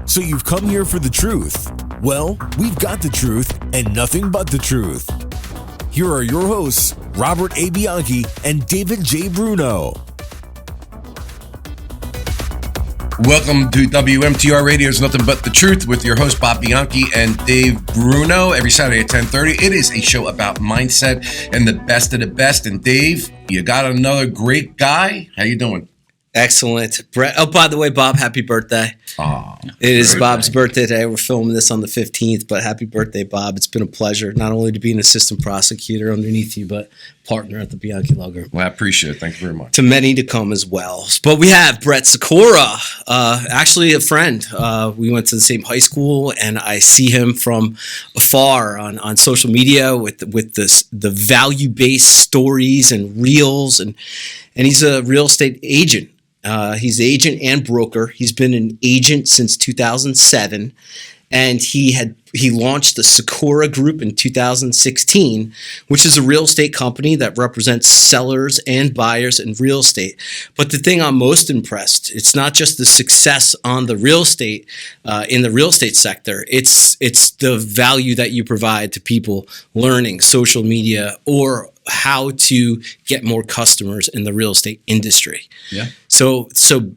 So you've come here for the truth. Well, we've got the truth and nothing but the truth. Here are your hosts, Robert A. Bianchi and David J. Bruno. Welcome to WMTR Radio's Nothing But the Truth with your host, Bob Bianchi and Dave Bruno. Every Saturday at 10:30, it is a show about mindset and the best of the best. And Dave, you got another great guy. How you doing? Excellent. Brett. Oh, by the way, Bob, happy birthday. Oh, it is Bob's birthday today. We're filming this on the 15th, but happy birthday, Bob. It's been a pleasure not only to be an assistant prosecutor underneath you, but partner at the Bianchi Law Group. Well, I appreciate it. Thank you very much. To many to come as well. But we have Brett Sikora, actually a friend. We went to the same high school, and I see him from afar on social media with the value-based stories and reels, and he's a real estate agent. He's an agent and broker. He's been an agent since 2007, and he launched the Sikora Group in 2016, which is a real estate company that represents sellers and buyers in real estate. But the thing I'm most impressed, it's not just the success on the real estate in the real estate sector. It's the value that you provide to people learning social media or how to get more customers in the real estate industry. Yeah. So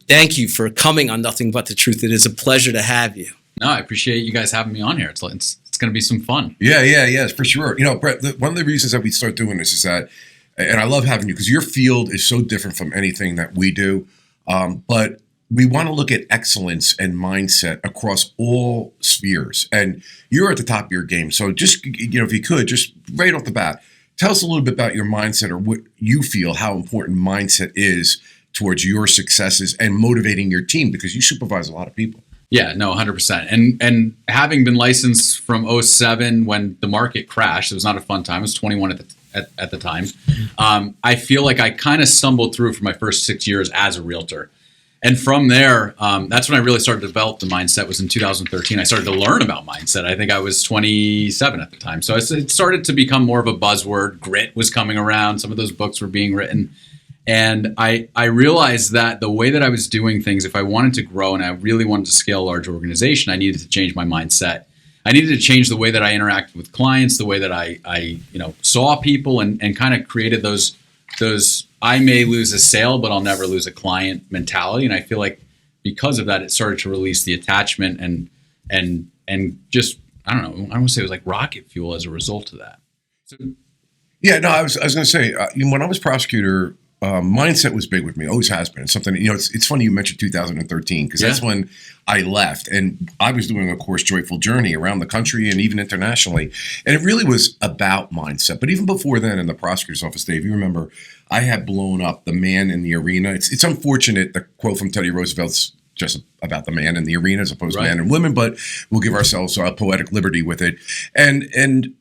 thank you for coming on Nothing But the Truth. It is a pleasure to have you. No, I appreciate you guys having me on here. It's going to be some fun. Yeah, for sure. You know, Brett, one of the reasons that we start doing this is that, and I love having you because your field is so different from anything that we do, but we want to look at excellence and mindset across all spheres. And you're at the top of your game. So just, if you could, just right off the bat, tell us a little bit about your mindset or what you feel, how important mindset is towards your successes and motivating your team, because you supervise a lot of people. Yeah, no, 100%. And having been licensed from 2007 when the market crashed, it was not a fun time. I was 21 at the time. I feel like I kind of stumbled through for my first 6 years as a realtor. And from there, that's when I really started to develop the mindset. Was in 2013. I started to learn about mindset. I think I was 27 at the time. So it started to become more of a buzzword. Grit was coming around. Some of those books were being written. And I realized that the way that I was doing things, if I wanted to grow and I really wanted to scale a large organization, I needed to change my mindset. I needed to change the way that I interacted with clients, the way that I saw people and kind of created those I may lose a sale, but I'll never lose a client mentality. And I feel like because of that, it started to release the attachment and just, I don't know, I want to say it was like rocket fuel as a result of that. So, yeah, no, I was going to say, when I was prosecutor, mindset was big with me, always has been. Something, it's funny you mentioned 2013 because that's when I left and I was doing a course, Joyful Journey, around the country and even internationally. And it really was about mindset. But even before then in the prosecutor's office, Dave, you remember I had blown up the man in the arena. It's unfortunate, the quote from Teddy Roosevelt's just about the man in the arena as opposed to man and women, but we'll give ourselves a poetic liberty with it. And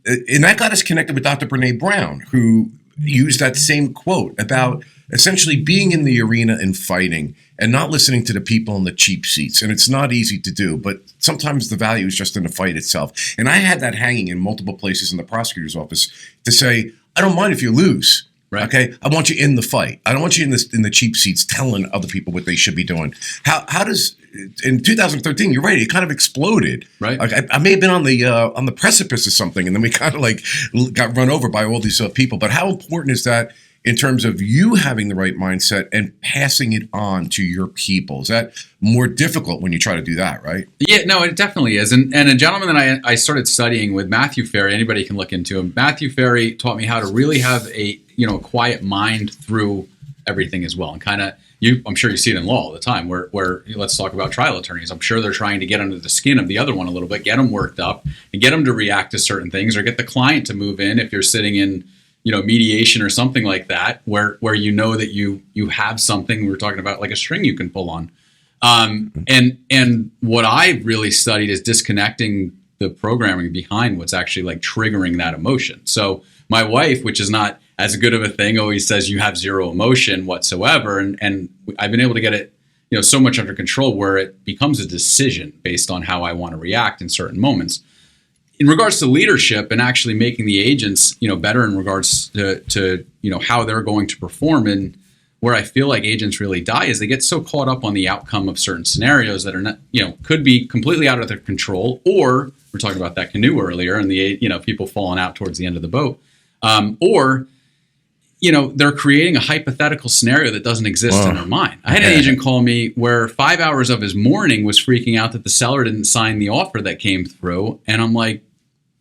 that got us connected with Dr. Brene Brown, who used that same quote about essentially being in the arena and fighting and not listening to the people in the cheap seats. And it's not easy to do, but sometimes the value is just in the fight itself. And I had that hanging in multiple places in the prosecutor's office to say, I don't mind if you lose. Right. Okay, I want you in the fight. I don't want you in the cheap seats telling other people what they should be doing. How does in 2013? You're right. It kind of exploded. Right. Like I may have been on the precipice of something, and then we kind of like got run over by all these people. But how important is that in terms of you having the right mindset and passing it on to your people? Is that more difficult when you try to do that? Right. Yeah. No, it definitely is. And a gentleman that I started studying with, Matthew Ferry. Anybody can look into him. Matthew Ferry taught me how to really have a quiet mind through everything as well. And kind of, I'm sure you see it in law all the time where let's talk about trial attorneys. I'm sure they're trying to get under the skin of the other one a little bit, get them worked up and get them to react to certain things or get the client to move in if you're sitting in, mediation or something like that, where that you have something we're talking about like a string you can pull on. And what I really studied is disconnecting the programming behind what's actually like triggering that emotion. So my wife, which is not as good of a thing, always says you have zero emotion whatsoever. And I've been able to get it, so much under control where it becomes a decision based on how I want to react in certain moments. In regards to leadership and actually making the agents, better in regards to how they're going to perform in where I feel like agents really die is they get so caught up on the outcome of certain scenarios that are not, could be completely out of their control, or we're talking about that canoe earlier and the, people falling out towards the end of the boat, or they're creating a hypothetical scenario that doesn't exist in their mind. I had an agent call me where 5 hours of his morning was freaking out that the seller didn't sign the offer that came through. And I'm like,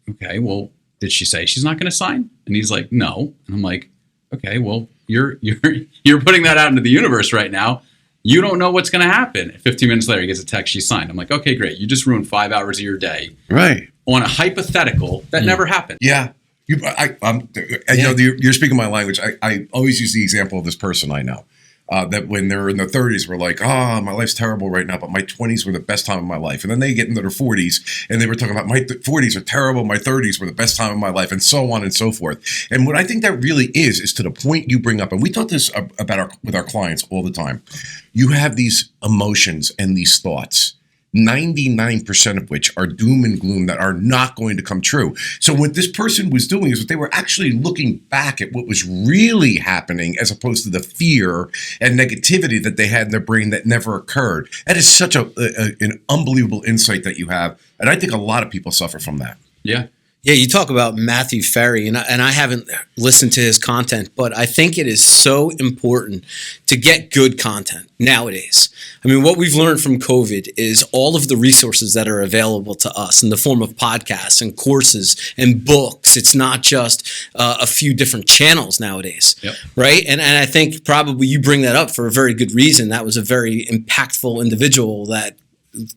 okay, well, did she say she's not going to sign? And he's like, no. And I'm like, okay, well, you're putting that out into the universe right now. You don't know what's going to happen. 15 minutes later, he gets a text, she signed. I'm like, okay, great. You just ruined 5 hours of your day. Right. On a hypothetical that never happened. Yeah. You're speaking my language. I always use the example of this person I know. That when they're in their 30s, were like, my life's terrible right now, but my 20s were the best time of my life. And then they get into their 40s and they were talking about my 40s are terrible, my 30s were the best time of my life, and so on and so forth. And what I think that really is to the point you bring up, and we talk this about with our clients all the time. You have these emotions and these thoughts, 99% of which are doom and gloom that are not going to come true. So what this person was doing is that they were actually looking back at what was really happening as opposed to the fear and negativity that they had in their brain that never occurred. That is such an unbelievable insight that you have. And I think a lot of people suffer from that. Yeah. Yeah, you talk about Matthew Ferry, and I haven't listened to his content, but I think it is so important to get good content nowadays. I mean, what we've learned from COVID is all of the resources that are available to us in the form of podcasts and courses and books. It's not just a few different channels nowadays, right? And I think probably you bring that up for a very good reason. That was a very impactful individual that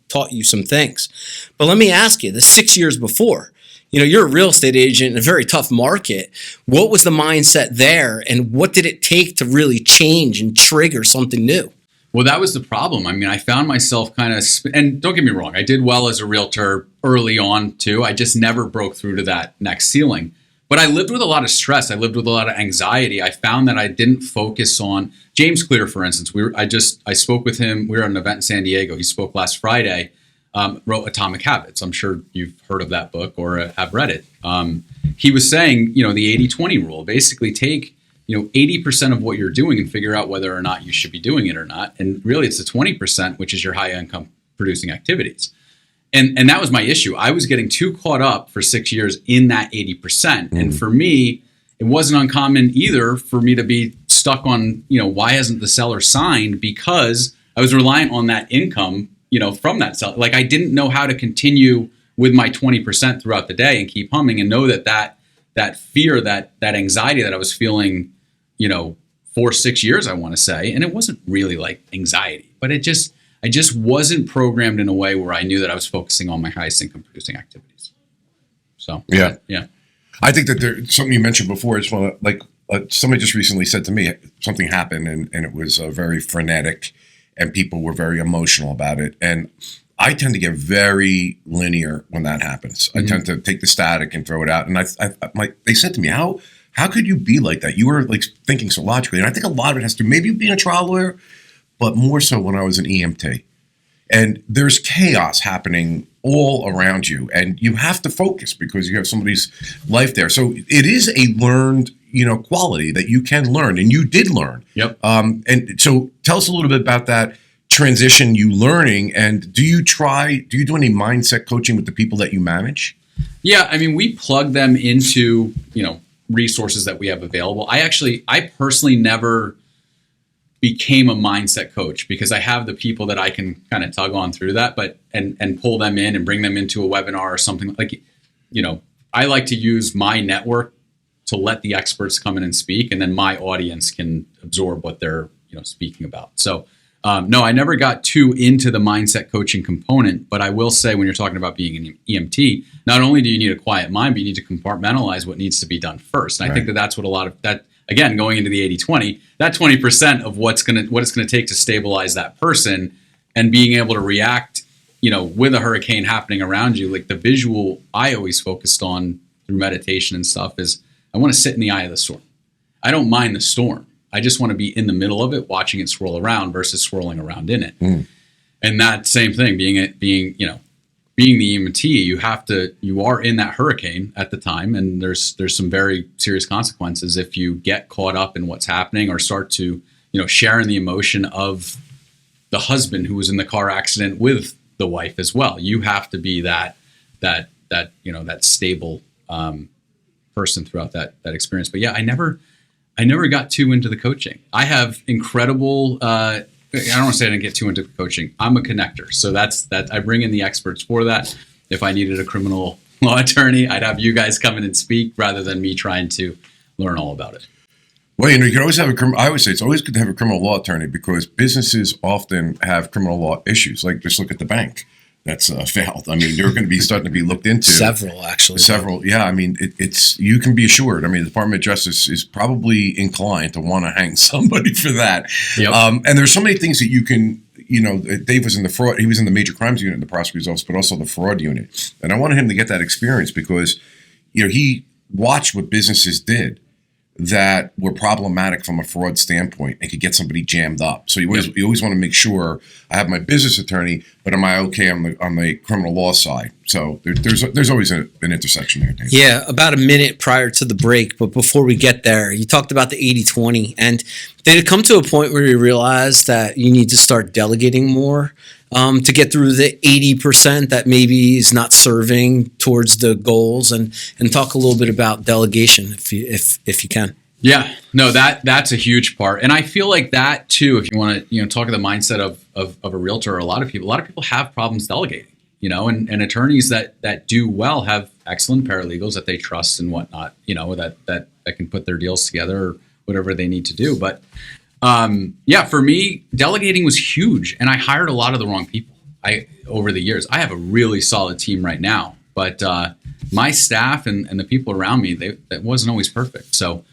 taught you some things. But let me ask you, the 6 years before, you're a real estate agent in a very tough market. What was the mindset there, and what did it take to really change and trigger something new? Well, that was the problem. I mean, I found myself and don't get me wrong, I did well as a realtor early on too. I just never broke through to that next ceiling. But I lived with a lot of stress. I lived with a lot of anxiety. I found that I didn't focus on James Clear, for instance. I spoke with him. We were at an event in San Diego. He spoke last Friday. Wrote Atomic Habits. I'm sure you've heard of that book or have read it. He was saying, the 80-20 rule, basically take, 80% of what you're doing and figure out whether or not you should be doing it or not. And really it's the 20%, which is your high income producing activities. And that was my issue. I was getting too caught up for 6 years in that 80%. And for me, it wasn't uncommon either for me to be stuck on, why hasn't the seller signed? Because I was reliant on that income from that seller. Like I didn't know how to continue with my 20% throughout the day and keep humming and know that fear, that anxiety that I was feeling, for 6 years, I want to say. And it wasn't really like anxiety, but I just wasn't programmed in a way where I knew that I was focusing on my highest income producing activities. So, yeah. I think that there's something you mentioned before. It's somebody just recently said to me, something happened and it was very frenetic. And people were very emotional about it. And I tend to get very linear when that happens. I tend to take the static and throw it out. And they said to me, how could you be like that? You were like thinking so logically. And I think a lot of it has to do maybe being a trial lawyer, but more so when I was an EMT. And there's chaos happening all around you. And you have to focus because you have somebody's life there. So it is a learned quality that you can learn, and you did learn. Yep. And so tell us a little bit about that transition, you learning, and do you do any mindset coaching with the people that you manage? Yeah. I mean, we plug them into, resources that we have available. I personally never became a mindset coach because I have the people that I can kind of tug on through that, but, and pull them in and bring them into a webinar or something like, I like to use my network to let the experts come in and speak, and then my audience can absorb what they're speaking about. So no, I never got too into the mindset coaching component, but I will say when you're talking about being an EMT, not only do you need a quiet mind, but you need to compartmentalize what needs to be done first. And I think that's what a lot of that, again, going into the 80-20, that 20% of what it's going to take to stabilize that person and being able to react, with a hurricane happening around you. Like the visual I always focused on through meditation and stuff is I want to sit in the eye of the storm. I don't mind the storm. I just want to be in the middle of it, watching it swirl around versus swirling around in it. And that same thing, being the EMT, you are in that hurricane at the time, and there's some very serious consequences if you get caught up in what's happening or start to sharing the emotion of the husband who was in the car accident with the wife as well. You have to be that stable person throughout that experience. But yeah, I never got too into the coaching. I have incredible. I don't want to say I didn't get too into coaching. I'm a connector, so that's I bring in the experts for that. If I needed a criminal law attorney, I'd have you guys come in and speak rather than me trying to learn all about it. Well, you can always have I always say it's always good to have a criminal law attorney because businesses often have criminal law issues. Like just look at the bank that's failed. I mean, they're going to be starting to be looked into. Several, actually. Several, yeah. I mean, it's you can be assured. I mean, the Department of Justice is probably inclined to want to hang somebody for that. Yep. And there's so many things that you can. Dave was in the fraud. He was in the major crimes unit in the prosecutor's office, but also the fraud unit. And I wanted him to get that experience because, he watched what businesses did that were problematic from a fraud standpoint and could get somebody jammed up. So you always want to make sure I have my business attorney, but am I okay on the criminal law side? So there's always an intersection there, Dave. Yeah, about a minute prior to the break, but before we get there, you talked about the 80-20, and did it come to a point where you realized that you need to start delegating more to get through the 80% that maybe is not serving towards the goals, and talk a little bit about delegation if you can. Yeah, no, that's a huge part. And I feel like that too, if you want to, talk to the mindset of a realtor, a lot of people have problems delegating, and attorneys that do well have excellent paralegals that they trust and whatnot, that can put their deals together or whatever they need to do. But for me, delegating was huge, and I hired a lot of the wrong people. Over the years, I have a really solid team right now, but my staff and the people around me, that wasn't always perfect. So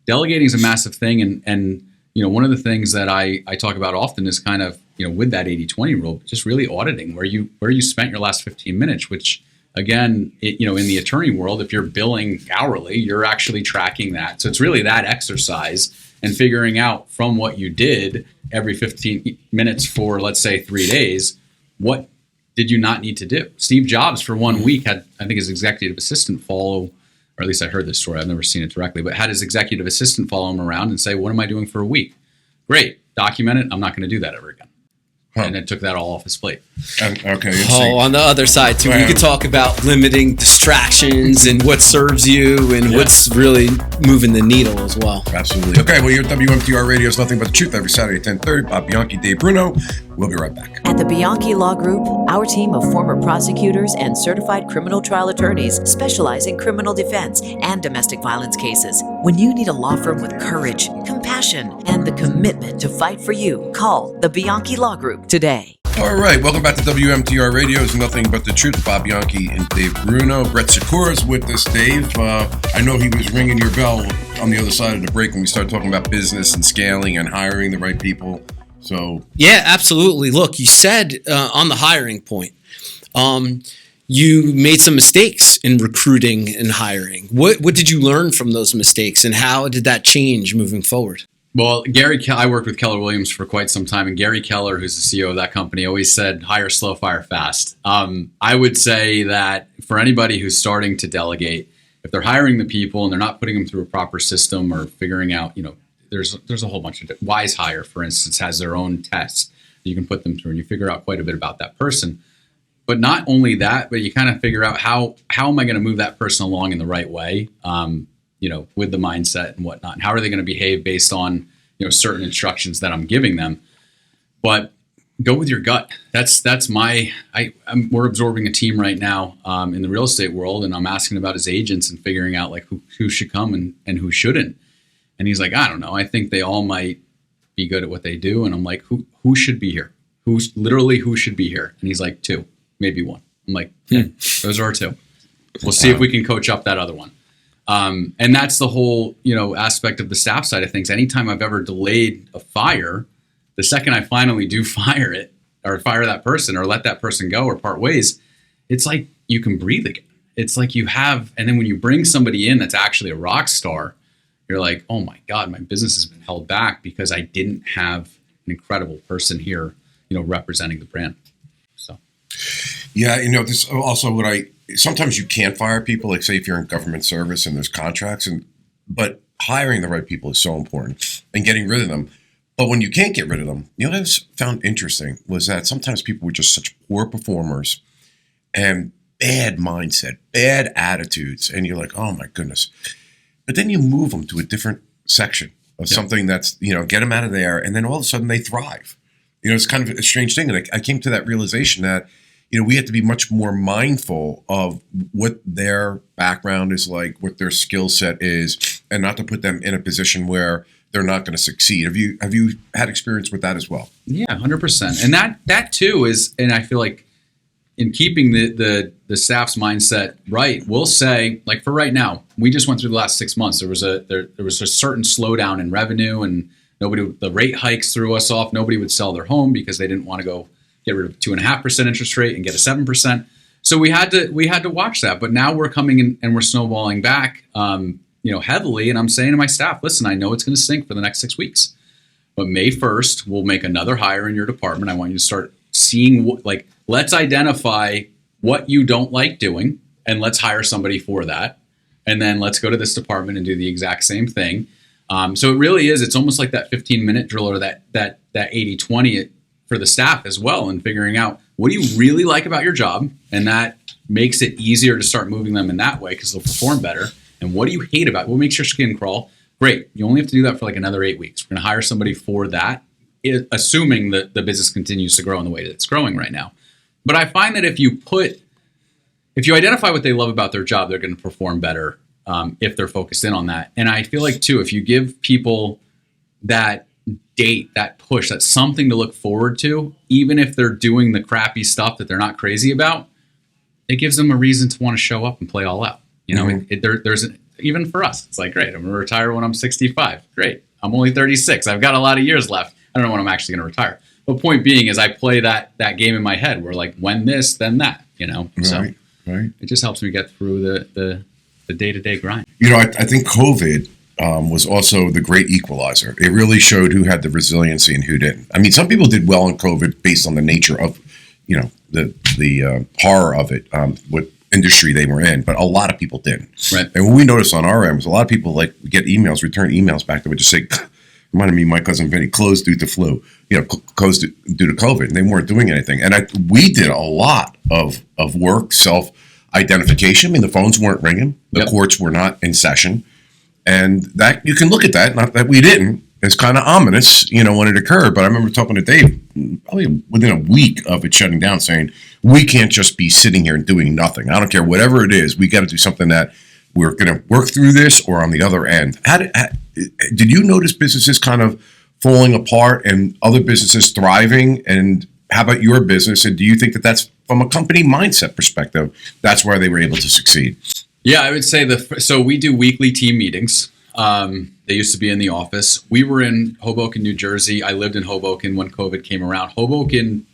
delegating is a massive thing, and one of the things that I talk about often is kind of with that 80-20 rule, just really auditing where you spent your last 15 minutes, which again, in the attorney world, if you're billing hourly, you're actually tracking that. So it's really that exercise and figuring out from what you did every 15 minutes for, let's say, 3 days, what did you not need to do? Steve Jobs for 1 week had, I think, his executive assistant follow, or at least I heard this story, I've never seen it directly, but had his executive assistant follow him around and say, what am I doing for a week? Great, document it, I'm not going to do that ever again. Huh. And it took that all off his plate. Okay. On the other side too, we could talk about limiting distractions and what serves you and what's really moving the needle as well. Absolutely. Okay, well, you're at WMTR Radio's Nothing But the Truth every Saturday at 10:30. Bob Bianchi, Dave Bruno. We'll be right back. At the Bianchi Law Group, our team of former prosecutors and certified criminal trial attorneys specialize in criminal defense and domestic violence cases. When you need a law firm with courage, compassion, and the commitment to fight for you, call the Bianchi Law Group today. All right, welcome back to WMTR Radio's Nothing But the Truth. Bob Bianchi and Dave Bruno. Brett Sikora's with us, Dave. I know he was ringing your bell on the other side of the break when we started talking about business and scaling and hiring the right people. So yeah, absolutely. Look, you said on the hiring point, you made some mistakes in recruiting and hiring. What did you learn from those mistakes, and how did that change moving forward? Well, I worked with Keller Williams for quite some time, and Gary Keller, who's the CEO of that company, always said, hire slow, fire fast. I would say that for anybody who's starting to delegate, if they're hiring the people and they're not putting them through a proper system or figuring out, there's a whole bunch of Wise Hire, for instance, has their own tests that you can put them through, and you figure out quite a bit about that person. But not only that, but you kind of figure out how am I going to move that person along in the right way, with the mindset and whatnot, and how are they going to behave based on certain instructions that I'm giving them. But go with your gut. We're absorbing a team right now in the real estate world, and I'm asking about his agents and figuring out like who should come and who shouldn't. And he's like, I don't know. I think they all might be good at what they do. And I'm like, who should be here? Who should be here? And he's like, 2, maybe 1. I'm like, those are our 2. We'll see if we can coach up that other one. And that's the whole, aspect of the staff side of things. Anytime I've ever delayed a fire, the second I finally do fire it or fire that person or let that person go or part ways, it's like you can breathe again. It's like you have, and then when you bring somebody in that's actually a rock star, you're like, oh my God, my business has been held back because I didn't have an incredible person here, representing the brand. So. Yeah, this also sometimes you can't fire people, like say if you're in government service and there's contracts, but hiring the right people is so important and getting rid of them. But when you can't get rid of them, what I found interesting was that sometimes people were just such poor performers and bad mindset, bad attitudes. And you're like, oh my goodness. But then you move them to a different section of something that's, get them out of there. And then all of a sudden they thrive. It's kind of a strange thing. And I came to that realization that, we have to be much more mindful of what their background is like, what their skill set is, and not to put them in a position where they're not going to succeed. Have you had experience with that as well? Yeah, 100%. And that too is, and I feel like in keeping the staff's mindset right, we'll say, like for right now, we just went through the last 6 months. There was a certain slowdown in revenue, and the rate hikes threw us off. Nobody would sell their home because they didn't want to go get rid of 2.5% interest rate and get a 7%. So we had to watch that. But now we're coming in and we're snowballing back, heavily. And I'm saying to my staff, listen, I know it's going to sink for the next 6 weeks, but May 1st, we'll make another hire in your department. I want you to start seeing let's identify what you don't like doing, and let's hire somebody for that. And then let's go to this department and do the exact same thing. So it really is, it's almost like that 15-minute drill, or that 80-20 for the staff as well, and figuring out what do you really like about your job, and that makes it easier to start moving them in that way because they'll perform better. And what do you hate about it? What makes your skin crawl? Great. You only have to do that for like another 8 weeks. We're going to hire somebody for that, assuming that the business continues to grow in the way that it's growing right now. But I find that if you identify what they love about their job, they're going to perform better if they're focused in on that. And I feel like too, if you give people that date, that push, that's something to look forward to, even if they're doing the crappy stuff that they're not crazy about, it gives them a reason to want to show up and play all out. Even for us, it's like, great, I'm going to retire when I'm 65. Great. I'm only 36. I've got a lot of years left. I don't know when I'm actually going to retire. But point being is I play that game in my head where like, when this, then that, So it just helps me get through the day-to-day grind. I think COVID was also the great equalizer. It really showed who had the resiliency and who didn't. I mean, some people did well in COVID based on the nature of, the horror of it, what industry they were in, but a lot of people didn't. Right. And what we noticed on our end was a lot of people get return emails back that would just say, reminded me of my cousin Vinny, closed due to flu, closed due to COVID, and they weren't doing anything. And we did a lot of work, self-identification. I mean, the phones weren't ringing. The courts were not in session. And that you can look at that, not that we didn't. It's kind of ominous, when it occurred. But I remember talking to Dave probably within a week of it shutting down, saying, we can't just be sitting here and doing nothing. I don't care, whatever it is, we got to do something that we're going to work through this or on the other end. Did you notice businesses kind of falling apart and other businesses thriving? And how about your business? And do you think that that's from a company mindset perspective, that's where they were able to succeed? Yeah, I would say so we do weekly team meetings. They used to be in the office. We were in Hoboken, New Jersey. I lived in Hoboken when COVID came around. Hoboken,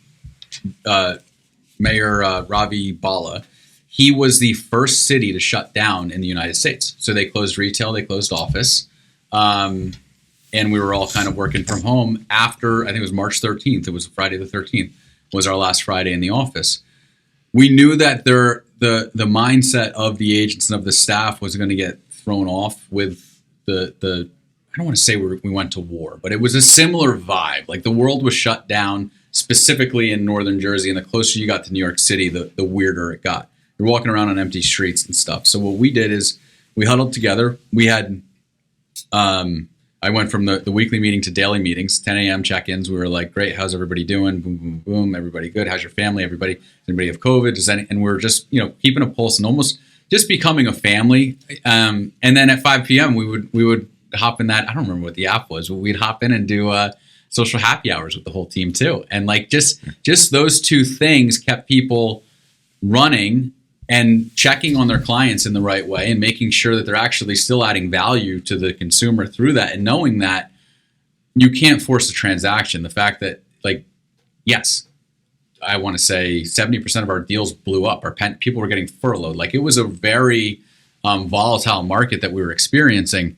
Mayor Ravi Bala, he was the first city to shut down in the United States. So they closed retail, they closed office. And we were all kind of working from home after, I think it was March 13th. It was Friday the 13th was our last Friday in the office. We knew that the mindset of the agents and of the staff was going to get thrown off with the I don't want to say we went to war, but it was a similar vibe. Like the world was shut down, specifically in northern Jersey, and the closer you got to New York City, the weirder it got. You're walking around on empty streets and stuff. So what we did is we huddled together. We had I went from the weekly meeting to daily meetings, 10 a.m. check-ins. We were like, great, how's everybody doing? Boom, boom, boom. Everybody good? How's your family? Does anybody have COVID? And we're just, keeping a pulse and almost just becoming a family. And then at 5 p.m. we would hop in that. I don't remember what the app was, but we'd hop in and do social happy hours with the whole team too. And like just those two things kept people running and checking on their clients in the right way and making sure that they're actually still adding value to the consumer through that, and knowing that you can't force a transaction. The fact that, like, yes, I want to say 70% of our deals blew up. People were getting furloughed. Like, it was a very volatile market that we were experiencing.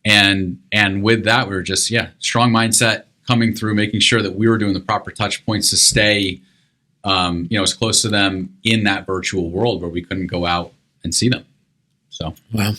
And with that, we were just, strong mindset coming through, making sure that we were doing the proper touch points to stay as close to them in that virtual world where we couldn't go out and see them. So, wow.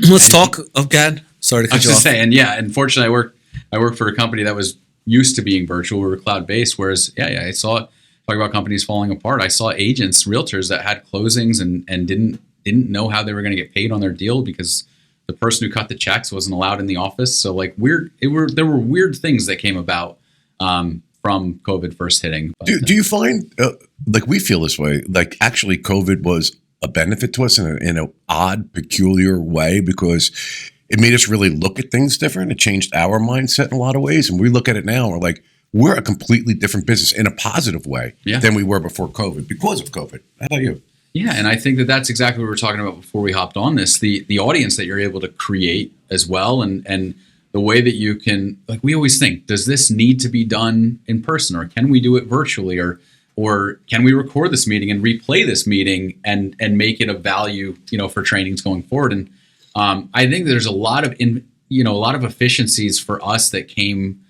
Let's talk. Oh, God. Sorry to cut you off. Saying, unfortunately, I work for a company that was used to being virtual. We were cloud-based, whereas, I saw it. Talking about companies falling apart, I saw agents, realtors that had closings and didn't know how they were going to get paid on their deal because the person who cut the checks wasn't allowed in the office. So like there were weird things that came about from COVID first hitting. But, do you find like we feel this way? Like actually, COVID was a benefit to us in an odd, peculiar way because it made us really look at things different. It changed our mindset in a lot of ways, and we look at it now. We're like, we're a completely different business in a positive way than we were before COVID because of COVID. How about you? Yeah, and I think that's exactly what we were talking about before we hopped on this. The audience that you're able to create as well, and the way that you can, like we always think, does this need to be done in person, or can we do it virtually, or can we record this meeting and replay this meeting and make it of value, for trainings going forward? And I think there's a lot of efficiencies for us that came.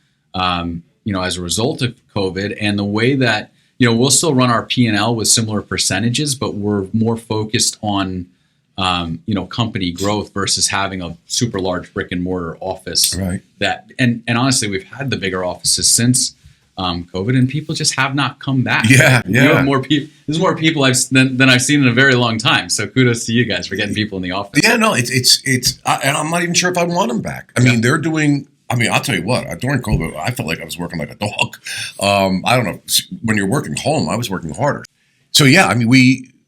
As a result of COVID, and the way that, we'll still run our P&L with similar percentages, but we're more focused on, company growth versus having a super large brick and mortar office. Right. And honestly, we've had the bigger offices since COVID, and people just have not come back. Yeah. There's more people than I've seen in a very long time. So kudos to you guys for getting people in the office. Yeah, no, it's and I'm not even sure if I want them back. I mean, they're doing. I mean, I'll tell you what, during COVID, I felt like I was working like a dog. I don't know, when you're working home, I was working harder. So yeah, I mean,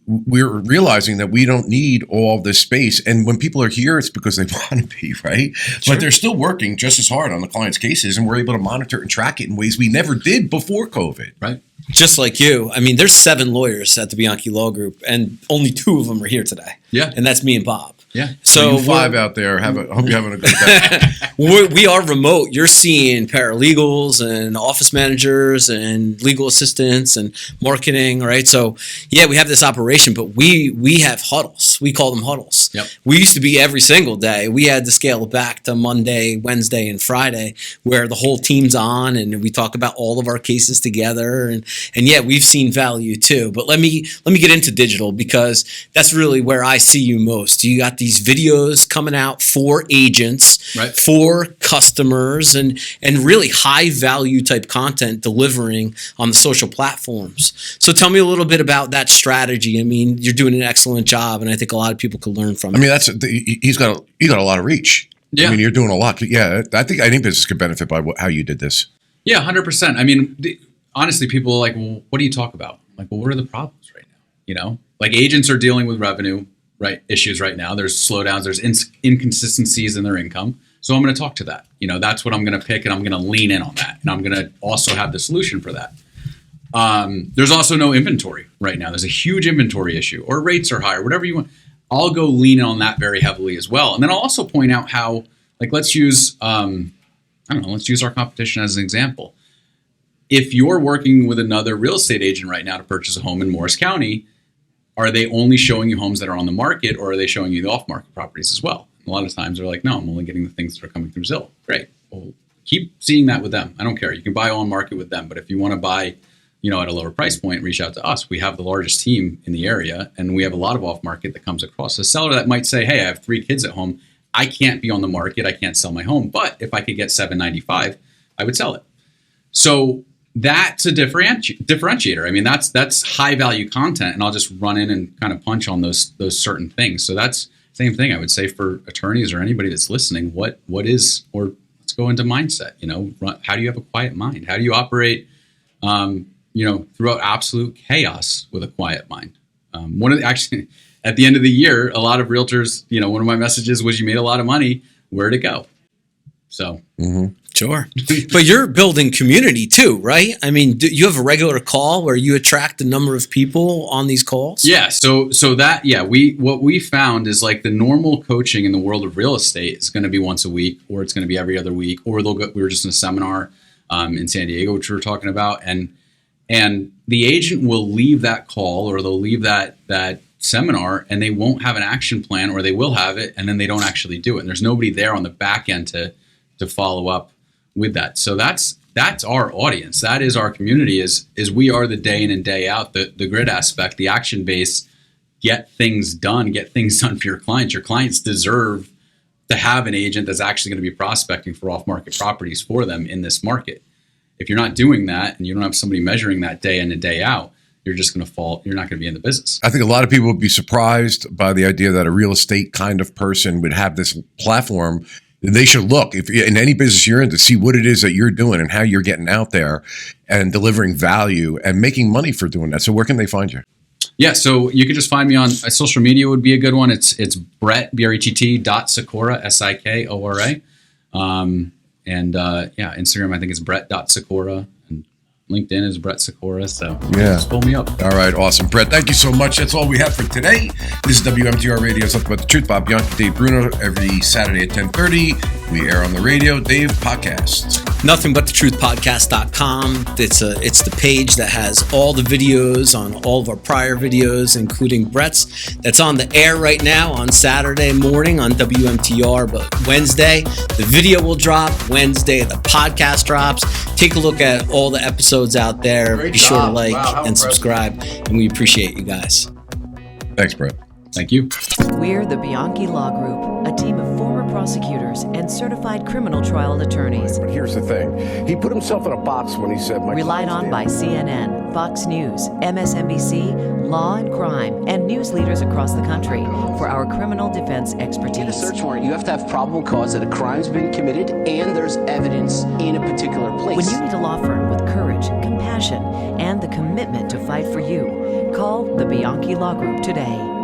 we're realizing that we don't need all this space. And when people are here, it's because they want to be, right? Sure. But they're still working just as hard on the client's cases, and we're able to monitor and track it in ways we never did before COVID. Right. Just like you. I mean, there's 7 lawyers at the Bianchi Law Group, and only 2 of them are here today. Yeah. And that's me and Bob. Yeah. So you 5 out there, hope you're having a good day. We are remote. You're seeing paralegals and office managers and legal assistants and marketing, right? So yeah, we have this operation, but we have huddles. We call them huddles. Yep. We used to be every single day. We had to scale it back to Monday, Wednesday, and Friday, where the whole team's on and we talk about all of our cases together. And yeah, we've seen value too. But let me get into digital, because that's really where I see you most. You got these videos coming out for agents, right, for customers, and really high value type content delivering on the social platforms. So tell me a little bit about that strategy. I mean, you're doing an excellent job, and I think a lot of people could learn from it. I mean, you got a lot of reach. Yeah. I mean, you're doing a lot. Yeah, I think any business could benefit by how you did this. Yeah, 100%. I mean, honestly, people are like, well, what do you talk about? I'm like, well, what are the problems right now? Like agents are dealing with revenue issues right now. There's slowdowns, there's inconsistencies in their income. So I'm going to talk to that. That's what I'm going to pick, and I'm going to lean in on that. And I'm going to also have the solution for that. There's also no inventory right now. There's a huge inventory issue, or rates are higher, whatever you want. I'll go lean in on that very heavily as well. And then I'll also point out how, like, let's use our competition as an example. If you're working with another real estate agent right now to purchase a home in Morris County, are they only showing you homes that are on the market, or are they showing you the off-market properties as well? And a lot of times they're like, no, I'm only getting the things that are coming through Zillow. Great. Well, keep seeing that with them. I don't care. You can buy on market with them. But if you want to buy, at a lower price point, reach out to us. We have the largest team in the area, and we have a lot of off-market that comes across. A seller that might say, hey, I have 3 kids at home. I can't be on the market. I can't sell my home. But if I could get $795, I would sell it. So that's a differentiator. I mean, that's high value content, and I'll just run in and kind of punch on those certain things. So that's the same thing I would say for attorneys or anybody that's listening. What is, or let's go into mindset. How do you have a quiet mind? How do you operate, throughout absolute chaos with a quiet mind? Actually, at the end of the year, a lot of realtors, one of my messages was, you made a lot of money. Where'd it go? So. Mm-hmm. Sure. But you're building community too, right? I mean, do you have a regular call where you attract a number of people on these calls? Yeah. So what we found is, like, the normal coaching in the world of real estate is going to be once a week, or it's going to be every other week, or we were just in a seminar in San Diego, which we were talking about. And the agent will leave that call, or they'll leave that seminar, and they won't have an action plan, or they will have it and then they don't actually do it. And there's nobody there on the back end to follow up with that. So that's our audience. That is our community, is we are the day in and day out, the grid aspect, the action base, get things done for your clients. Your clients deserve to have an agent that's actually going to be prospecting for off-market properties for them in this market. if you're not doing that and you don't have somebody measuring that day in and day out, you're just going to fall. You're not going to be in the business. I think a lot of people would be surprised by the idea that a real estate kind of person would have this platform. They should look if in any business you're in to see what it is that you're doing and how you're getting out there and delivering value and making money for doing that. So where can they find you? Yeah, so you can just find me on social media would be a good one. It's Brett Sikora Sikora. Instagram I think is Brett.Sikora. LinkedIn is Brett Sikora, so just pull me up. All right, awesome. Brett, thank you so much. That's all we have for today. This is WMTR Radio's Nothing But the Truth. Bob Bianchi, Dave Bruno, every Saturday at 10:30. We air on the radio. Dave, podcasts. NothingButTheTruthPodcast.com. It's the page that has all the videos on all of our prior videos, including Brett's. That's on the air right now on Saturday morning on WMTR, but Wednesday, the video will drop. Wednesday, the podcast drops. Take a look at all the episodes out there. Be sure to like and subscribe, and we appreciate you guys. Thanks, Brett. Thank you. We're the Bianchi Law Group, a team of former prosecutors and certified criminal trial attorneys. But here's the thing. He put himself in a box when he said... Relied on by CNN, Fox News, MSNBC, Law and Crime, and news leaders across the country for our criminal defense expertise. In a search warrant, you have to have probable cause that a crime's been committed and there's evidence in a particular place. When you need a law firm with courage, compassion, and the commitment to fight for you, call the Bianchi Law Group today.